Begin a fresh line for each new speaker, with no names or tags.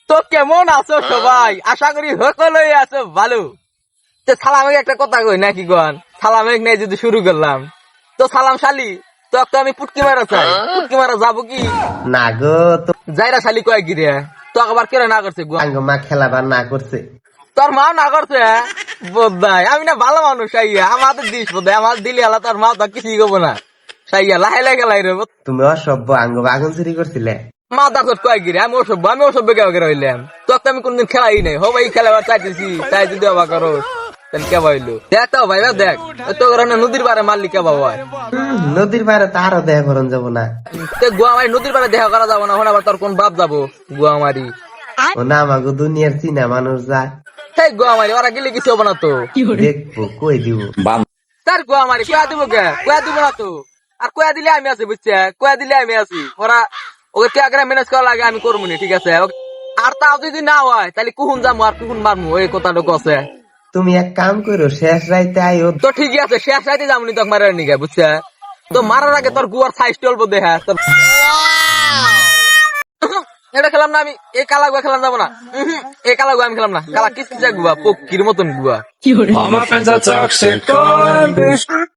তো কেমন আছো সবাই? আশা করি সকলেই আছো ভালো। তো সালামে একটা কথা কই নাকি গন, সালামে নিয়ে যদি শুরু করলাম তো সালাম শালি তো একটা আমি পুটকি মারা চাই, পুটকি মারা যাবো কি
না গো, তো
যাইরা শালি কয় গিরে তো আবার কেন না করছে গো?
আঙ্গ মা খেলাবার না করছে।
তোর মা না করছে বোধাই, আমি না ভালো মানুষ সাইয়া আমাদের দিস বোধাই, আমার দিলি আলা তোর মা তো কিছুই করবো না সাইয়া লাহে লাহে লাই রে।
তুমি অসভ্য, আঙ্গ বাগুন চুরি করছিলে।
মা দাসত কয় গিরে আমি অসভ্য কে হইলাম? তোকে আমি কোনদিন খেলাই নাই, হো ভাই খেলাবার চাইতেছি তাই যদি অবাক করো তাহলে কে ভাইলো দেখ তো ভাই দেখ তো নদীর পারে মারলি কে বাবা?
নদীর পারে তারও দেহ করন যাব না।
গোয়া মারি নদীর পারে দেখা করা যাবো না, এখন আবার তোর কোন বাপ যাবো গোয়া মারি?
ও না আমাগো দুনিয়ার চীনা মানুষ যায়।
সেই গোয়া মারি ওরা গেলে কিছু হবো না তো,
দেখবো কই দিব।
তার গোয়া মারি কয়া দিব কে? কয়া দিব না তো, আর কয়া দিলে আমি আছি বুঝছে, কয়া দিলে আমি আছি। ওরা ওকে কে আগে ম্যানেজ করা লাগে আমি করবো নি, ঠিক আছে? আর তাও যদি না হয় তাহলে কুহুন যাবো আর কুহুন মারমু, ওই কথাটা কছে।
তুমি এক কাম করো, শেষ রাইতে আইও।
তো ঠিকই আছে, শেষ রাইতে যাবো নি তোকে মারার নিগে বুঝছে। তো মারার আগে তোর গুয়ার সাইজ টলবো দেখা তোর। এটা খেলাম না আমি, এই কালা গুয়া খেলাম যাবো না। এই কালা গুয়া আমি খেলাম না, কালা কিস কিসা গুয়া পক্ষীর মতন গুয়া।
All my friends are toxic, garbage.